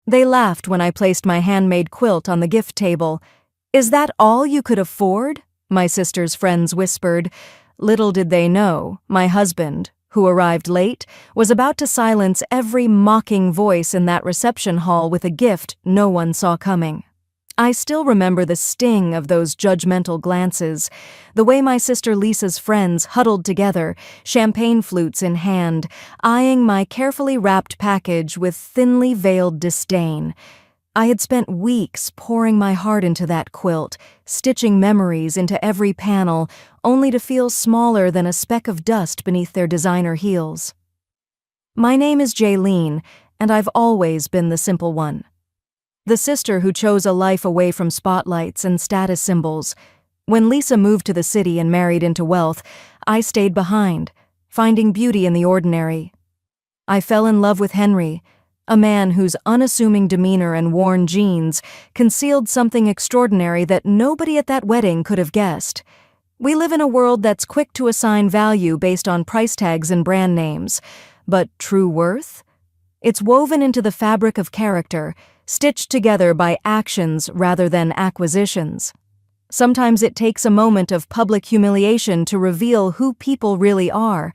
They laughed when I placed my handmade quilt on the gift table. "Is that all you could afford?" my sister's friends whispered. Little did they know, my husband, who arrived late, was about to silence every mocking voice in that reception hall with a gift no one saw coming. I still remember the sting of those judgmental glances, the way my sister Lisa's friends huddled together, champagne flutes in hand, eyeing my carefully wrapped package with thinly veiled disdain. I had spent weeks pouring my heart into that quilt, stitching memories into every panel, only to feel smaller than a speck of dust beneath their designer heels. My name is Jaylene, and I've always been the simple one. The sister who chose a life away from spotlights and status symbols. When Lisa moved to the city and married into wealth, I stayed behind, finding beauty in the ordinary. I fell in love with Henry, a man whose unassuming demeanor and worn jeans concealed something extraordinary that nobody at that wedding could have guessed. We live in a world that's quick to assign value based on price tags and brand names, but true worth? It's woven into the fabric of character, stitched together by actions rather than acquisitions. Sometimes it takes a moment of public humiliation to reveal who people really are,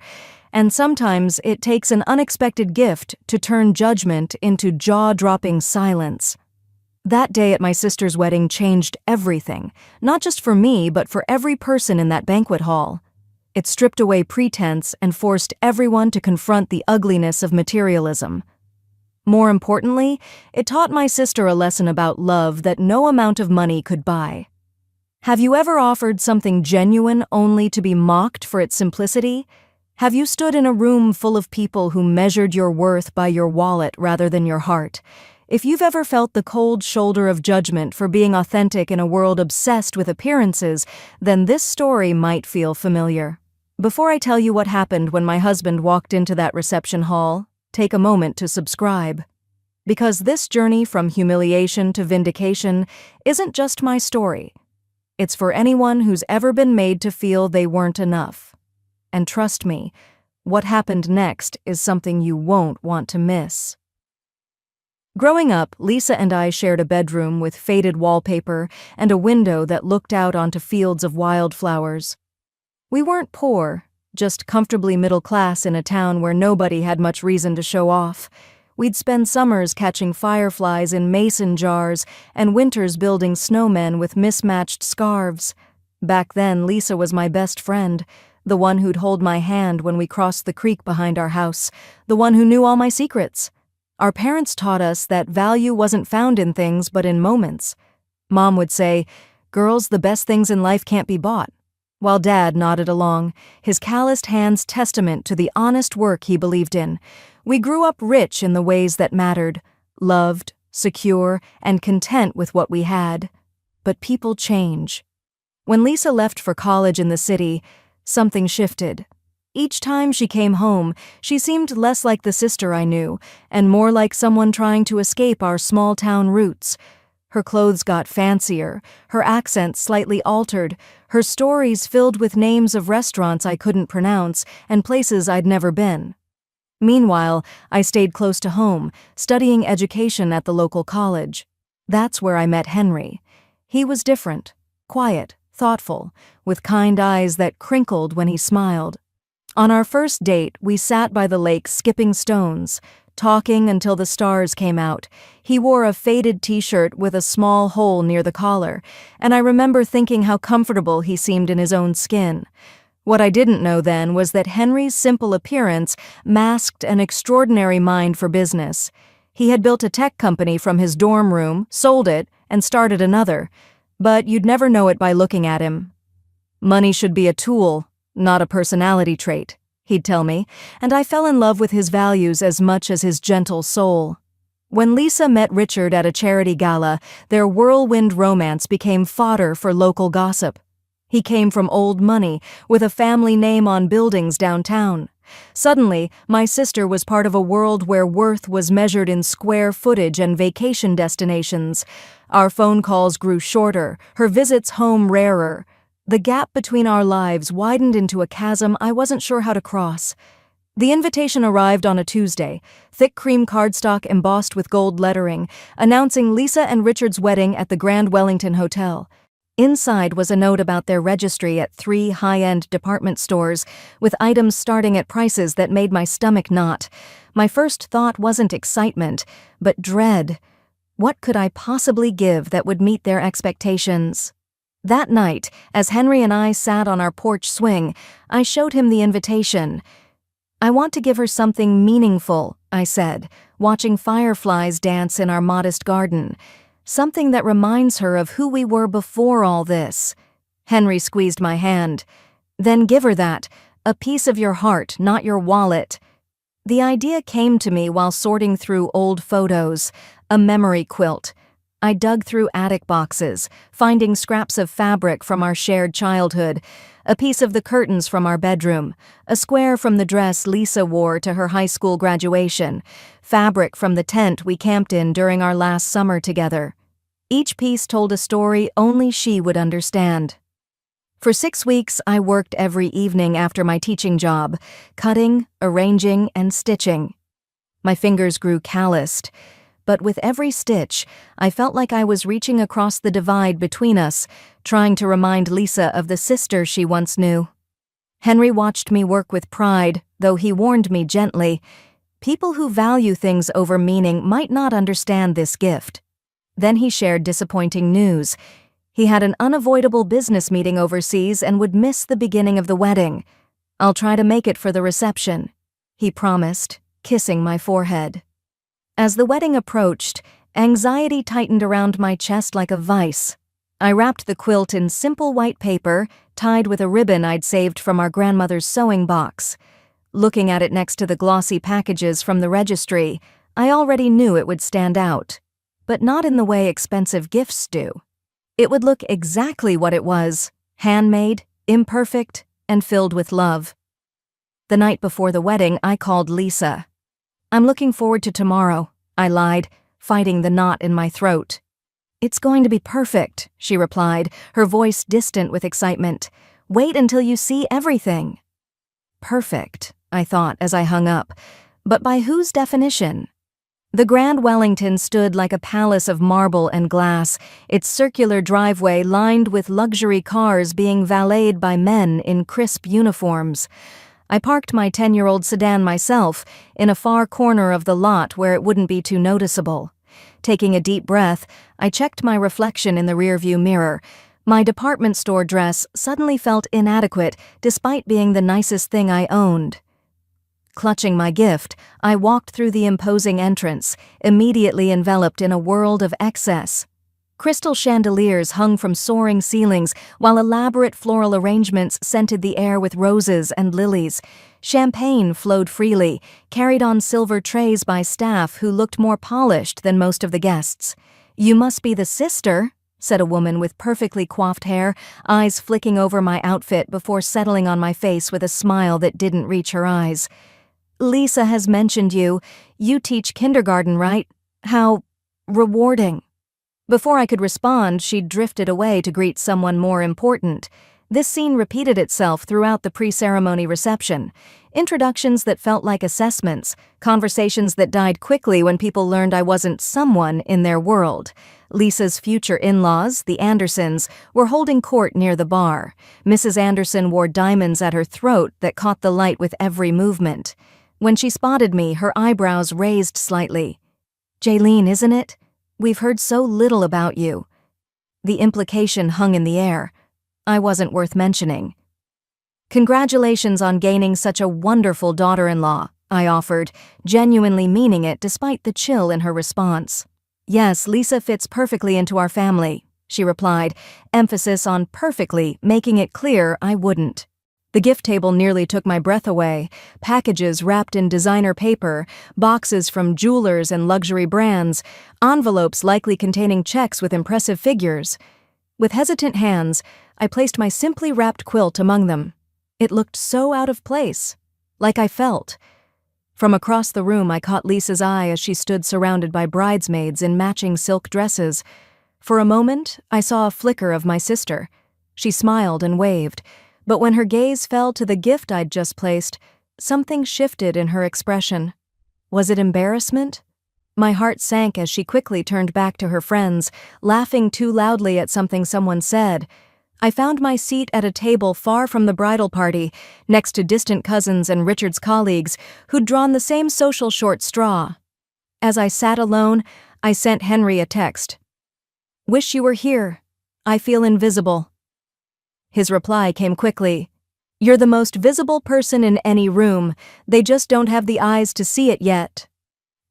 and sometimes it takes an unexpected gift to turn judgment into jaw-dropping silence. That day at my sister's wedding changed everything, not just for me, but for every person in that banquet hall. It stripped away pretense and forced everyone to confront the ugliness of materialism. More importantly, it taught my sister a lesson about love that no amount of money could buy. Have you ever offered something genuine only to be mocked for its simplicity? Have you stood in a room full of people who measured your worth by your wallet rather than your heart? If you've ever felt the cold shoulder of judgment for being authentic in a world obsessed with appearances, then this story might feel familiar. Before I tell you what happened when my husband walked into that reception hall, take a moment to subscribe. Because this journey from humiliation to vindication isn't just my story. It's for anyone who's ever been made to feel they weren't enough. And trust me, what happened next is something you won't want to miss. Growing up, Lisa and I shared a bedroom with faded wallpaper and a window that looked out onto fields of wildflowers. We weren't poor, just comfortably middle class in a town where nobody had much reason to show off. We'd spend summers catching fireflies in mason jars and winters building snowmen with mismatched scarves. Back then, Lisa was my best friend, the one who'd hold my hand when we crossed the creek behind our house, the one who knew all my secrets. Our parents taught us that value wasn't found in things but in moments. Mom would say, "Girls, the best things in life can't be bought," while Dad nodded along, his calloused hands testament to the honest work he believed in. We grew up rich in the ways that mattered, loved, secure, and content with what we had. But people change. When Lisa left for college in the city, something shifted. Each time she came home, she seemed less like the sister I knew, and more like someone trying to escape our small-town roots. Her clothes got fancier, her accent slightly altered, her stories filled with names of restaurants I couldn't pronounce and places I'd never been. Meanwhile, I stayed close to home, studying education at the local college. That's where I met Henry. He was different, quiet, thoughtful, with kind eyes that crinkled when he smiled. On our first date, we sat by the lake skipping stones, talking until the stars came out. He wore a faded t-shirt with a small hole near the collar, and I remember thinking how comfortable he seemed in his own skin. What I didn't know then was that Henry's simple appearance masked an extraordinary mind for business. He had built a tech company from his dorm room, sold it, and started another. But you'd never know it by looking at him. "Money should be a tool, not a personality trait," he'd tell me, and I fell in love with his values as much as his gentle soul. When Lisa met Richard at a charity gala, their whirlwind romance became fodder for local gossip. He came from old money, with a family name on buildings downtown. Suddenly, my sister was part of a world where worth was measured in square footage and vacation destinations. Our phone calls grew shorter, her visits home rarer. The gap between our lives widened into a chasm I wasn't sure how to cross. The invitation arrived on a Tuesday, thick cream cardstock embossed with gold lettering, announcing Lisa and Richard's wedding at the Grand Wellington Hotel. Inside was a note about their registry at 3 high-end department stores, with items starting at prices that made my stomach knot. My first thought wasn't excitement, but dread. What could I possibly give that would meet their expectations? That night, as Henry and I sat on our porch swing, I showed him the invitation. "I want to give her something meaningful," I said, watching fireflies dance in our modest garden. "Something that reminds her of who we were before all this." Henry squeezed my hand. "Then give her that, a piece of your heart, not your wallet." The idea came to me while sorting through old photos, a memory quilt. I dug through attic boxes, finding scraps of fabric from our shared childhood, a piece of the curtains from our bedroom, a square from the dress Lisa wore to her high school graduation, fabric from the tent we camped in during our last summer together. Each piece told a story only she would understand. For 6 weeks, I worked every evening after my teaching job, cutting, arranging, and stitching. My fingers grew calloused, but with every stitch, I felt like I was reaching across the divide between us, trying to remind Lisa of the sister she once knew. Henry watched me work with pride, though he warned me gently, people who value things over meaning might not understand this gift. Then he shared disappointing news. He had an unavoidable business meeting overseas and would miss the beginning of the wedding. "I'll try to make it for the reception," he promised, kissing my forehead. As the wedding approached, anxiety tightened around my chest like a vice. I wrapped the quilt in simple white paper, tied with a ribbon I'd saved from our grandmother's sewing box. Looking at it next to the glossy packages from the registry, I already knew it would stand out. But not in the way expensive gifts do. It would look exactly what it was, handmade, imperfect, and filled with love. The night before the wedding, I called Lisa. "I'm looking forward to tomorrow," I lied, fighting the knot in my throat. "It's going to be perfect," she replied, her voice distant with excitement. "Wait until you see everything." Perfect, I thought as I hung up. But by whose definition? The Grand Wellington stood like a palace of marble and glass, its circular driveway lined with luxury cars being valeted by men in crisp uniforms. I parked my 10-year-old sedan myself in a far corner of the lot where it wouldn't be too noticeable. Taking a deep breath, I checked my reflection in the rearview mirror. My department store dress suddenly felt inadequate despite being the nicest thing I owned. Clutching my gift, I walked through the imposing entrance, immediately enveloped in a world of excess. Crystal chandeliers hung from soaring ceilings, while elaborate floral arrangements scented the air with roses and lilies. Champagne flowed freely, carried on silver trays by staff who looked more polished than most of the guests. "You must be the sister," said a woman with perfectly coiffed hair, eyes flicking over my outfit before settling on my face with a smile that didn't reach her eyes. "Lisa has mentioned you. You teach kindergarten, right? How rewarding." Before I could respond, she'd drifted away to greet someone more important. This scene repeated itself throughout the pre-ceremony reception. Introductions that felt like assessments, conversations that died quickly when people learned I wasn't someone in their world. Lisa's future in-laws, the Andersons, were holding court near the bar. Mrs. Anderson wore diamonds at her throat that caught the light with every movement. When she spotted me, her eyebrows raised slightly. "Jaylene, isn't it? We've heard so little about you." The implication hung in the air. I wasn't worth mentioning. "Congratulations on gaining such a wonderful daughter-in-law," I offered, genuinely meaning it despite the chill in her response. "Yes, Lisa fits perfectly into our family," she replied, emphasis on perfectly, making it clear I wouldn't. The gift table nearly took my breath away, packages wrapped in designer paper, boxes from jewelers and luxury brands, envelopes likely containing checks with impressive figures. With hesitant hands, I placed my simply wrapped quilt among them. It looked so out of place, like I felt. From across the room, I caught Lisa's eye as she stood surrounded by bridesmaids in matching silk dresses. For a moment, I saw a flicker of my sister. She smiled and waved. But when her gaze fell to the gift I'd just placed, Something shifted in her expression. Was it embarrassment? My heart sank as she quickly turned back to her friends, laughing too loudly at something someone said. I found my seat at a table far from the bridal party, next to distant cousins and Richard's colleagues who'd drawn the same social short straw. As I sat alone, I sent Henry a text. "Wish you were here. I feel invisible." His reply came quickly. "You're the most visible person in any room. They just don't have the eyes to see it yet."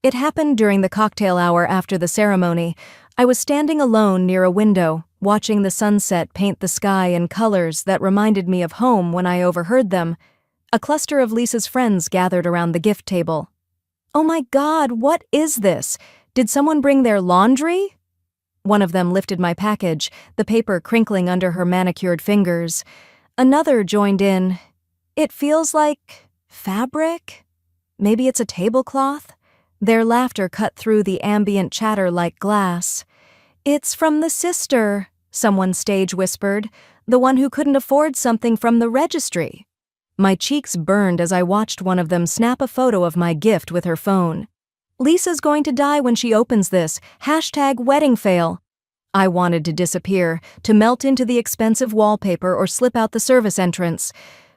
It happened during the cocktail hour after the ceremony. I was standing alone near a window, watching the sunset paint the sky in colors that reminded me of home when I overheard them. A cluster of Lisa's friends gathered around the gift table. "Oh my God, what is this? Did someone bring their laundry?" One of them lifted my package, the paper crinkling under her manicured fingers. Another joined in. "It feels like fabric? Maybe it's a tablecloth?" Their laughter cut through the ambient chatter like glass. "It's from the sister," someone stage whispered, "the one who couldn't afford something from the registry." My cheeks burned as I watched one of them snap a photo of my gift with her phone. "Lisa's going to die when she opens this. #weddingfail." I wanted to disappear, to melt into the expensive wallpaper or slip out the service entrance.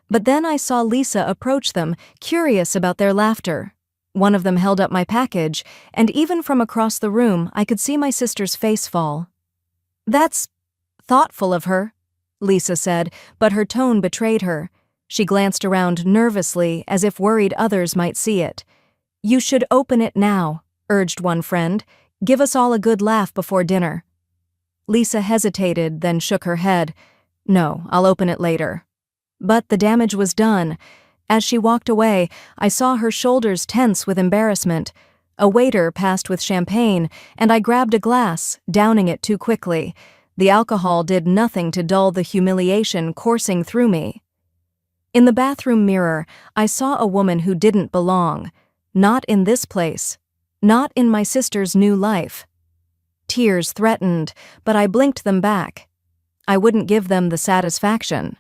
But then I saw Lisa approach them, curious about their laughter. One of them held up my package, and even from across the room I could see my sister's face fall. "That's thoughtful of her," Lisa said, but her tone betrayed her. She glanced around nervously, as if worried others might see it. "You should open it now," urged one friend. "Give us all a good laugh before dinner." Lisa hesitated, then shook her head. "No, I'll open it later." But the damage was done. As she walked away, I saw her shoulders tense with embarrassment. A waiter passed with champagne, and I grabbed a glass, downing it too quickly. The alcohol did nothing to dull the humiliation coursing through me. In the bathroom mirror, I saw a woman who didn't belong. Not in this place. Not in my sister's new life. Tears threatened, but I blinked them back. I wouldn't give them the satisfaction.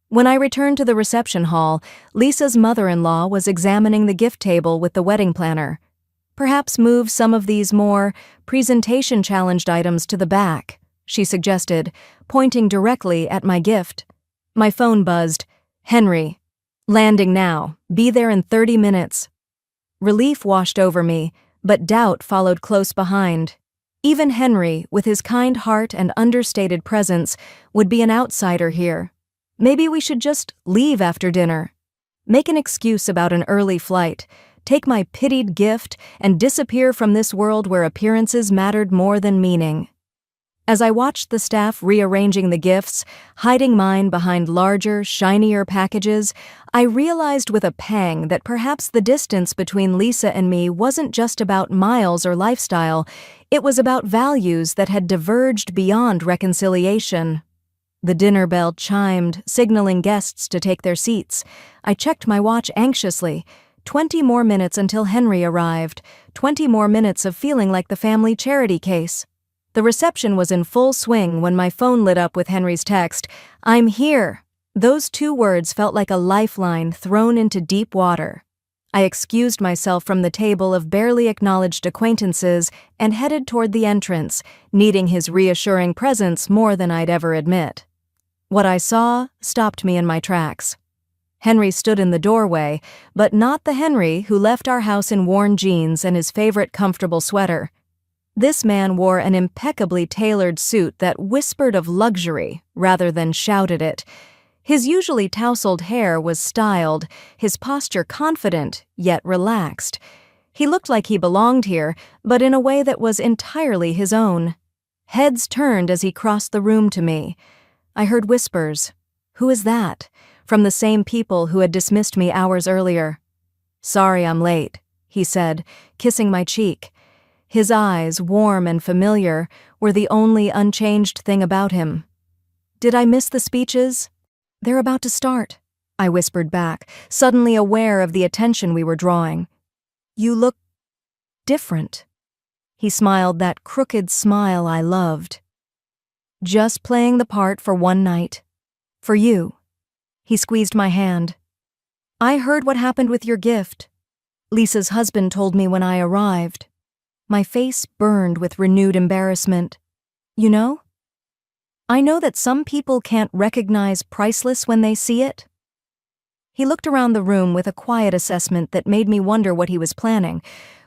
When I returned to the reception hall, Lisa's mother-in-law was examining the gift table with the wedding planner. "Perhaps move some of these more presentation-challenged items to the back," she suggested, pointing directly at my gift. My phone buzzed. "Henry. Landing now. Be there in 30 minutes. Relief washed over me, but doubt followed close behind. Even Henry, with his kind heart and understated presence, would be an outsider here. Maybe we should just leave after dinner. Make an excuse about an early flight, take my pitied gift, and disappear from this world where appearances mattered more than meaning. As I watched the staff rearranging the gifts, hiding mine behind larger, shinier packages, I realized with a pang that perhaps the distance between Lisa and me wasn't just about miles or lifestyle, it was about values that had diverged beyond reconciliation. The dinner bell chimed, signaling guests to take their seats. I checked my watch anxiously. 20 more minutes until Henry arrived, 20 more minutes of feeling like the family charity case. The reception was in full swing when my phone lit up with Henry's text, "I'm here." Those 2 words felt like a lifeline thrown into deep water. I excused myself from the table of barely acknowledged acquaintances and headed toward the entrance, needing his reassuring presence more than I'd ever admit. What I saw stopped me in my tracks. Henry stood in the doorway, but not the Henry who left our house in worn jeans and his favorite comfortable sweater. This man wore an impeccably tailored suit that whispered of luxury rather than shouted it. His usually tousled hair was styled, his posture confident yet relaxed. He looked like he belonged here, but in a way that was entirely his own. Heads turned as he crossed the room to me. I heard whispers. "Who is that?" from the same people who had dismissed me hours earlier. "Sorry I'm late," he said, kissing my cheek. His eyes, warm and familiar, were the only unchanged thing about him. "Did I miss the speeches?" "They're about to start," I whispered back, suddenly aware of the attention we were drawing. "You look different." He smiled that crooked smile I loved. "Just playing the part for one night. For you." He squeezed my hand. I heard what happened with your gift. Lisa's husband told me when I arrived. My face burned with renewed embarrassment. You know? I know that some people can't recognize priceless when they see it. He looked around the room with a quiet assessment that made me wonder what he was planning.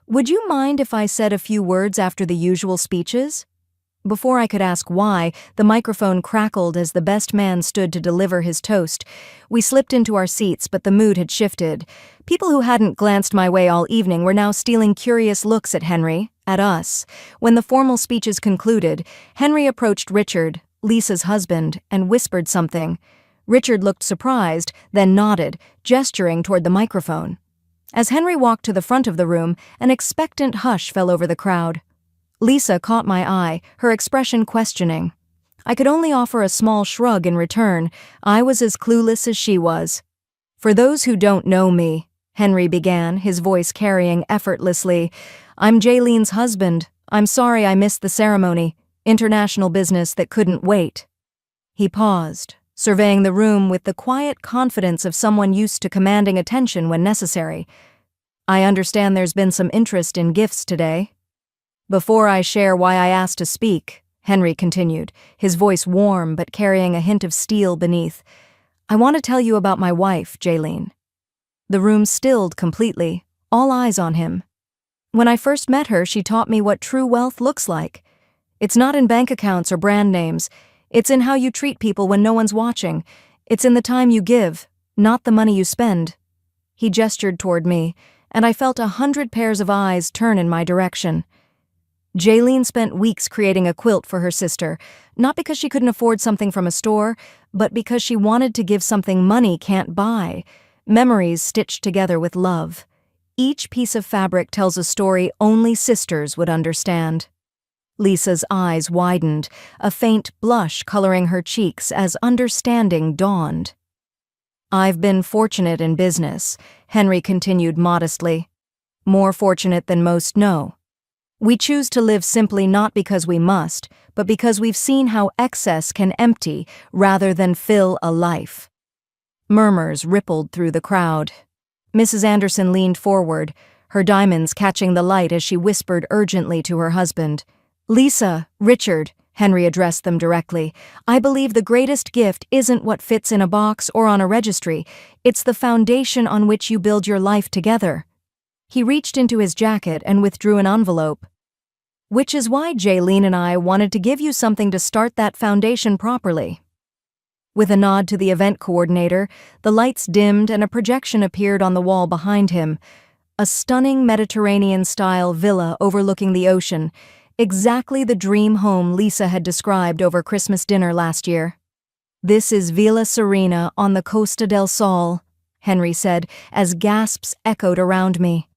Would you mind if I said a few words after the usual speeches? Before I could ask why, the microphone crackled as the best man stood to deliver his toast. We slipped into our seats, but the mood had shifted. People who hadn't glanced my way all evening were now stealing curious looks at Henry, at us. When the formal speeches concluded, Henry approached Richard, Lisa's husband, and whispered something. Richard looked surprised, then nodded, gesturing toward the microphone. As Henry walked to the front of the room, an expectant hush fell over the crowd. Lisa caught my eye, her expression questioning. I could only offer a small shrug in return. I was as clueless as she was. For those who don't know me, Henry began, his voice carrying effortlessly, I'm Jaylene's husband. I'm sorry I missed the ceremony. International business that couldn't wait. He paused, surveying the room with the quiet confidence of someone used to commanding attention when necessary. I understand there's been some interest in gifts today. Before I share why I asked to speak, Henry continued, his voice warm but carrying a hint of steel beneath, I want to tell you about my wife, Jaylene. The room stilled completely, all eyes on him. When I first met her, she taught me what true wealth looks like. It's not in bank accounts or brand names. It's in how you treat people when no one's watching. It's in the time you give, not the money you spend. He gestured toward me, and I felt 100 pairs of eyes turn in my direction. Jaylene spent weeks creating a quilt for her sister, not because she couldn't afford something from a store, but because she wanted to give something money can't buy, memories stitched together with love. Each piece of fabric tells a story only sisters would understand. Lisa's eyes widened, a faint blush coloring her cheeks as understanding dawned. I've been fortunate in business, Henry continued modestly. More fortunate than most know. We choose to live simply not because we must, but because we've seen how excess can empty rather than fill a life. Murmurs rippled through the crowd. Mrs. Anderson leaned forward, her diamonds catching the light as she whispered urgently to her husband. Lisa, Richard, Henry addressed them directly, I believe the greatest gift isn't what fits in a box or on a registry. It's the foundation on which you build your life together. He reached into his jacket and withdrew an envelope. Which is why Jaylene and I wanted to give you something to start that foundation properly. With a nod to the event coordinator, the lights dimmed and a projection appeared on the wall behind him. A stunning Mediterranean-style villa overlooking the ocean, exactly the dream home Lisa had described over Christmas dinner last year. This is Villa Serena on the Costa del Sol, Henry said, as gasps echoed around me.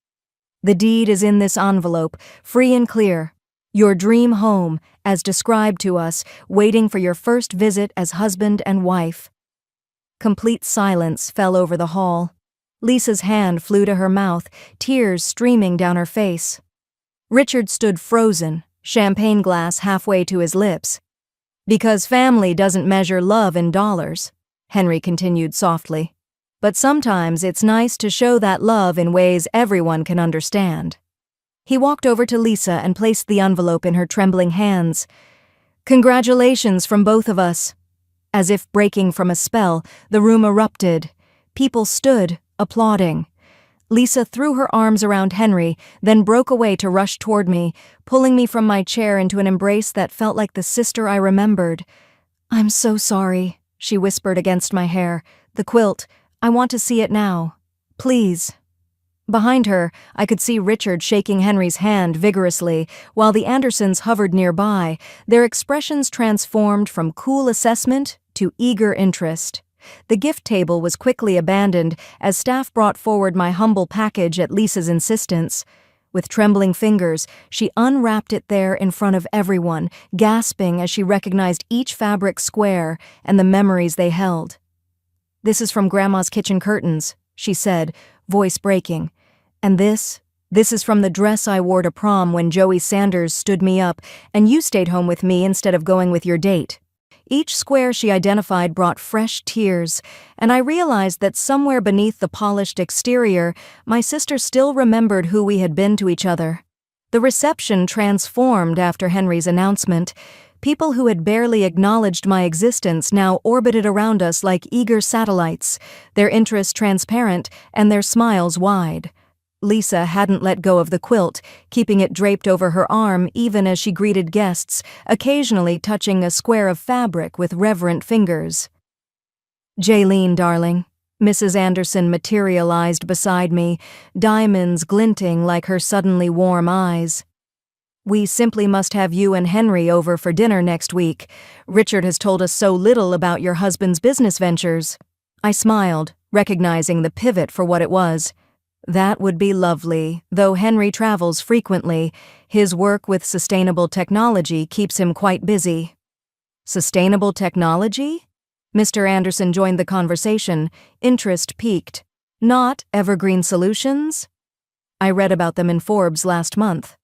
The deed is in this envelope, free and clear. Your dream home, as described to us, waiting for your first visit as husband and wife. Complete silence fell over the hall. Lisa's hand flew to her mouth, tears streaming down her face. Richard stood frozen, champagne glass halfway to his lips. Because family doesn't measure love in dollars, Henry continued softly. But sometimes it's nice to show that love in ways everyone can understand. He walked over to Lisa and placed the envelope in her trembling hands. Congratulations from both of us. As if breaking from a spell, the room erupted. People stood, applauding. Lisa threw her arms around Henry, then broke away to rush toward me, pulling me from my chair into an embrace that felt like the sister I remembered. I'm so sorry, she whispered against my hair. The quilt. I want to see it now. Please. Behind her, I could see Richard shaking Henry's hand vigorously, while the Andersons hovered nearby, their expressions transformed from cool assessment to eager interest. The gift table was quickly abandoned as staff brought forward my humble package at Lisa's insistence. With trembling fingers, she unwrapped it there in front of everyone, gasping as she recognized each fabric square and the memories they held. This is from Grandma's kitchen curtains, she said, voice breaking. And this is from the dress I wore to prom when Joey Sanders stood me up and you stayed home with me instead of going with your date. Each square she identified brought fresh tears, and I realized that somewhere beneath the polished exterior, my sister still remembered who we had been to each other. The reception transformed after Henry's announcement. People who had barely acknowledged my existence now orbited around us like eager satellites, their interest transparent and their smiles wide. Lisa hadn't let go of the quilt, keeping it draped over her arm even as she greeted guests, occasionally touching a square of fabric with reverent fingers. "Jaylene, darling," Mrs. Anderson materialized beside me, diamonds glinting like her suddenly warm eyes. "We simply must have you and Henry over for dinner next week. Richard has told us so little about your husband's business ventures." I smiled, recognizing the pivot for what it was. "That would be lovely, though Henry travels frequently. His work with sustainable technology keeps him quite busy." "Sustainable technology?" Mr. Anderson joined the conversation, interest piqued. "Not evergreen solutions?" "I read about them in Forbes last month."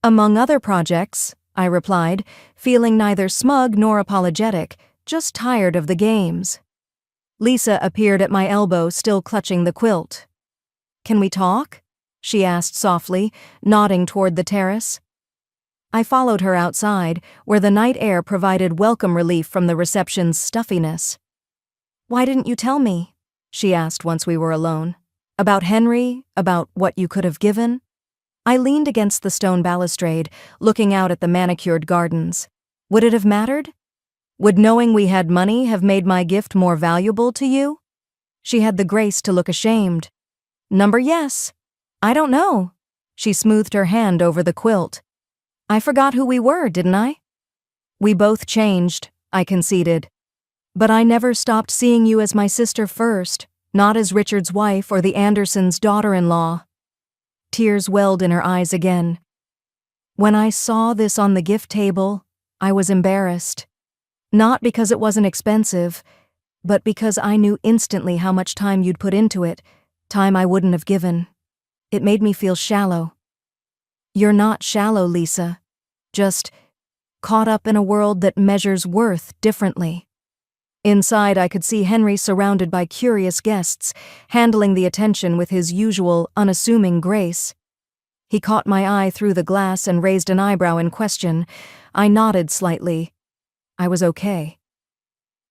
"Among other projects," I replied, feeling neither smug nor apologetic, just tired of the games. Lisa appeared at my elbow, still clutching the quilt. "Can we talk?" she asked softly, nodding toward the terrace. I followed her outside, where the night air provided welcome relief from the reception's stuffiness. "Why didn't you tell me?" she asked once we were alone. "About Henry? About what you could have given?" I leaned against the stone balustrade, looking out at the manicured gardens. Would it have mattered? Would knowing we had money have made my gift more valuable to you? She had the grace to look ashamed. Yes. I don't know." She smoothed her hand over the quilt. "I forgot who we were, didn't I?" "We both changed," I conceded. "But I never stopped seeing you as my sister first, not as Richard's wife or the Andersons' daughter-in-law." Tears welled in her eyes again. "When I saw this on the gift table, I was embarrassed. Not because it wasn't expensive, but because I knew instantly how much time you'd put into it, time I wouldn't have given. It made me feel shallow." "You're not shallow, Lisa. Just caught up in a world that measures worth differently." Inside, I could see Henry surrounded by curious guests, handling the attention with his usual, unassuming grace. He caught my eye through the glass and raised an eyebrow in question. I nodded slightly. I was okay.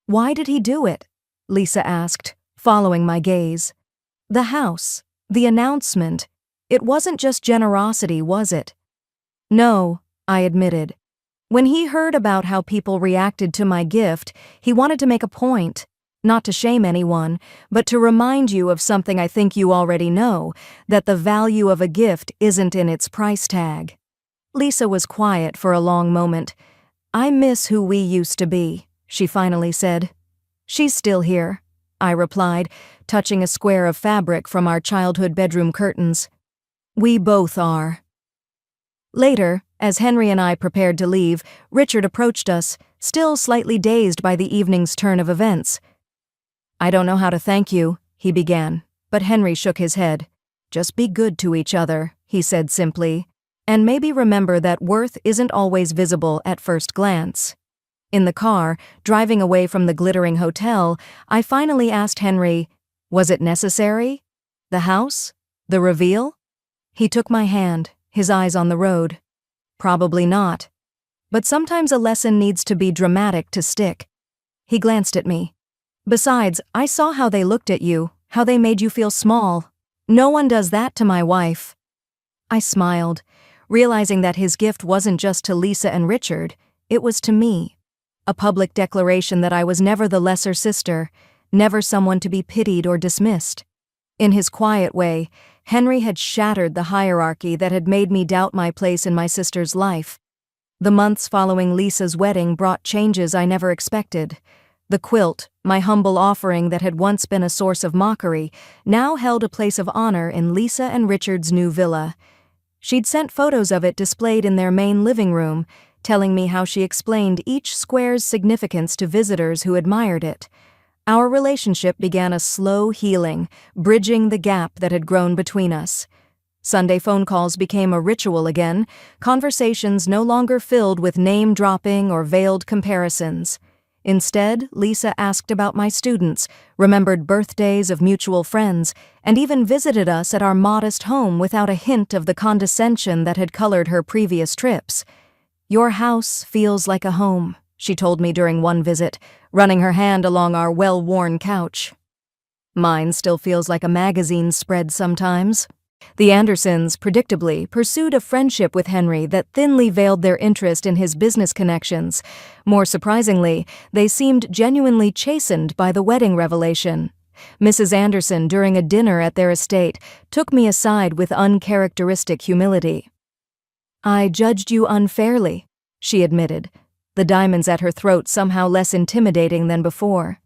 "Why did he do it?" Lisa asked, following my gaze. "The house, the announcement. It wasn't just generosity, was it?" "No," I admitted. "When he heard about how people reacted to my gift, he wanted to make a point, not to shame anyone, but to remind you of something I think you already know, that the value of a gift isn't in its price tag." Lisa was quiet for a long moment. "I miss who we used to be," she finally said. "She's still here," I replied, touching a square of fabric from our childhood bedroom curtains. "We both are." Later, as Henry and I prepared to leave, Richard approached us, still slightly dazed by the evening's turn of events. "I don't know how to thank you," he began, but Henry shook his head. "Just be good to each other," he said simply, "and maybe remember that worth isn't always visible at first glance." In the car, driving away from the glittering hotel, I finally asked Henry, "Was it necessary? The house? The reveal?" He took my hand, his eyes on the road. "Probably not. But sometimes a lesson needs to be dramatic to stick." He glanced at me. "Besides, I saw how they looked at you, how they made you feel small. No one does that to my wife." I smiled, realizing that his gift wasn't just to Lisa and Richard, it was to me. A public declaration that I was never the lesser sister, never someone to be pitied or dismissed. In his quiet way, Henry had shattered the hierarchy that had made me doubt my place in my sister's life. The months following Lisa's wedding brought changes I never expected. The quilt, my humble offering that had once been a source of mockery, now held a place of honor in Lisa and Richard's new villa. She'd sent photos of it displayed in their main living room, telling me how she explained each square's significance to visitors who admired it. Our relationship began a slow healing, bridging the gap that had grown between us. Sunday phone calls became a ritual again, conversations no longer filled with name-dropping or veiled comparisons. Instead, Lisa asked about my students, remembered birthdays of mutual friends, and even visited us at our modest home without a hint of the condescension that had colored her previous trips. "Your house feels like a home," she told me during one visit, running her hand along our well-worn couch. "Mine still feels like a magazine spread sometimes." The Andersons, predictably, pursued a friendship with Henry that thinly veiled their interest in his business connections. More surprisingly, they seemed genuinely chastened by the wedding revelation. Mrs. Anderson, during a dinner at their estate, took me aside with uncharacteristic humility. "I judged you unfairly," she admitted, the diamonds at her throat somehow less intimidating than before.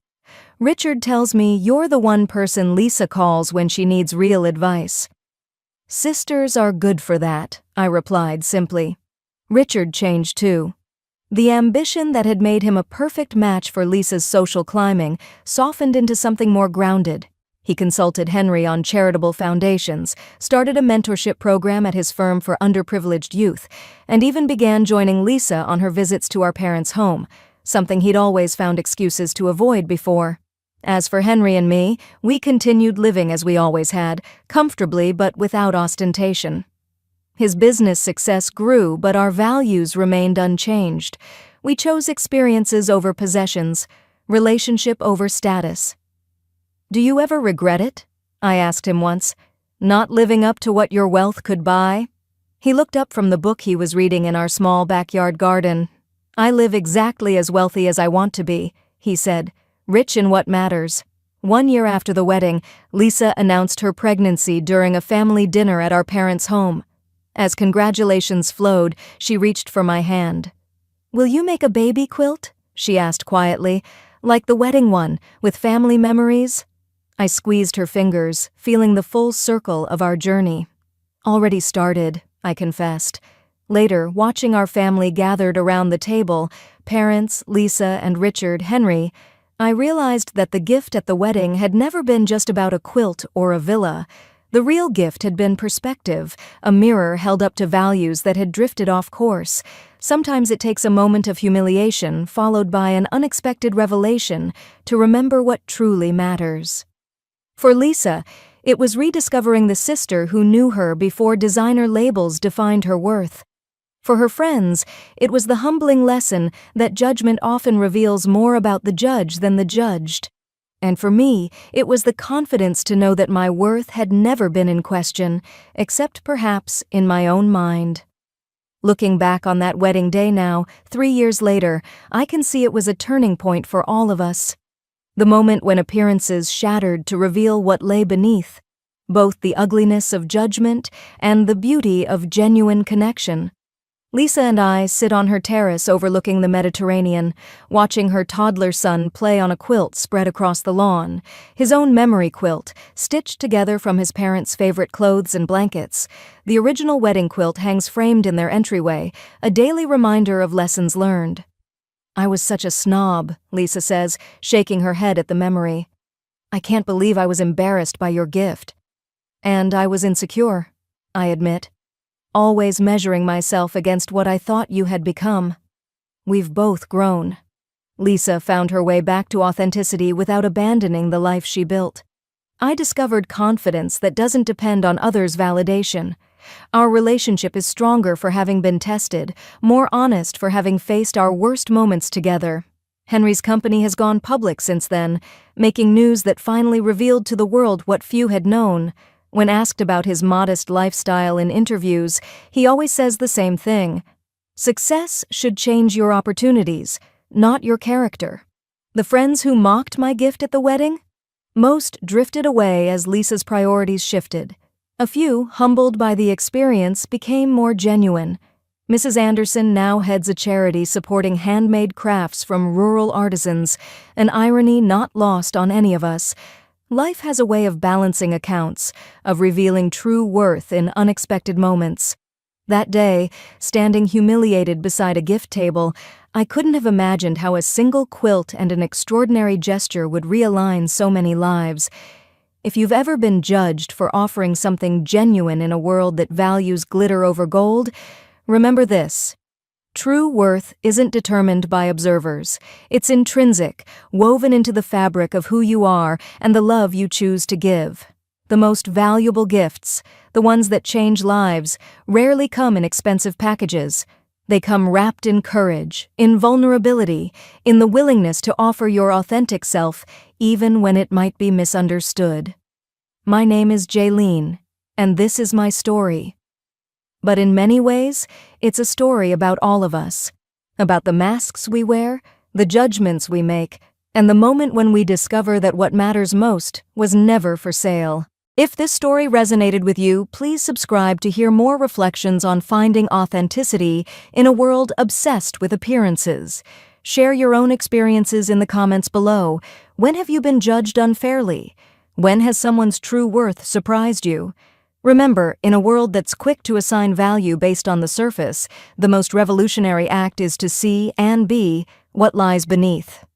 "Richard tells me you're the one person Lisa calls when she needs real advice." "Sisters are good for that," I replied simply. Richard changed too. The ambition that had made him a perfect match for Lisa's social climbing softened into something more grounded. He consulted Henry on charitable foundations, started a mentorship program at his firm for underprivileged youth, and even began joining Lisa on her visits to our parents' home, something he'd always found excuses to avoid before. As for Henry and me, we continued living as we always had, comfortably but without ostentation. His business success grew, but our values remained unchanged. We chose experiences over possessions, relationship over status. "Do you ever regret it?" I asked him once. "Not living up to what your wealth could buy?" He looked up from the book he was reading in our small backyard garden. "I live exactly as wealthy as I want to be," he said. "Rich in what matters." 1 year after the wedding, Lisa announced her pregnancy during a family dinner at our parents' home. As congratulations flowed, she reached for my hand. "Will you make a baby quilt?" she asked quietly. "Like the wedding one, with family memories?" I squeezed her fingers, feeling the full circle of our journey. "Already started," I confessed. Later, watching our family gathered around the table, parents, Lisa, and Richard, Henry, I realized that the gift at the wedding had never been just about a quilt or a villa. The real gift had been perspective, a mirror held up to values that had drifted off course. Sometimes it takes a moment of humiliation, followed by an unexpected revelation, to remember what truly matters. For Lisa, it was rediscovering the sister who knew her before designer labels defined her worth. For her friends, it was the humbling lesson that judgment often reveals more about the judge than the judged. And for me, it was the confidence to know that my worth had never been in question, except perhaps in my own mind. Looking back on that wedding day now, 3 years later, I can see it was a turning point for all of us. The moment when appearances shattered to reveal what lay beneath, both the ugliness of judgment and the beauty of genuine connection. Lisa and I sit on her terrace overlooking the Mediterranean, watching her toddler son play on a quilt spread across the lawn, his own memory quilt, stitched together from his parents' favorite clothes and blankets. The original wedding quilt hangs framed in their entryway, a daily reminder of lessons learned. "I was such a snob," Lisa says, shaking her head at the memory. "I can't believe I was embarrassed by your gift." "And I was insecure," I admit. "Always measuring myself against what I thought you had become." We've both grown. Lisa found her way back to authenticity without abandoning the life she built. I discovered confidence that doesn't depend on others' validation. Our relationship is stronger for having been tested, more honest for having faced our worst moments together. Henry's company has gone public since then, making news that finally revealed to the world what few had known. When asked about his modest lifestyle in interviews, he always says the same thing. Success should change your opportunities, not your character. The friends who mocked my gift at the wedding? Most drifted away as Lisa's priorities shifted. A few, humbled by the experience, became more genuine. Mrs. Anderson now heads a charity supporting handmade crafts from rural artisans, an irony not lost on any of us. Life has a way of balancing accounts, of revealing true worth in unexpected moments. That day, standing humiliated beside a gift table, I couldn't have imagined how a single quilt and an extraordinary gesture would realign so many lives. If you've ever been judged for offering something genuine in a world that values glitter over gold, remember this: True worth isn't determined by observers. It's intrinsic, woven into the fabric of who you are and the love you choose to give. The most valuable gifts, the ones that change lives, rarely come in expensive packages. They come wrapped in courage, in vulnerability, in the willingness to offer your authentic self, even when it might be misunderstood. My name is Jaylene, and this is my story. But in many ways, it's a story about all of us. About the masks we wear, the judgments we make, and the moment when we discover that what matters most was never for sale. If this story resonated with you, please subscribe to hear more reflections on finding authenticity in a world obsessed with appearances. Share your own experiences in the comments below. When have you been judged unfairly? When has someone's true worth surprised you? Remember, in a world that's quick to assign value based on the surface, the most revolutionary act is to see and be what lies beneath.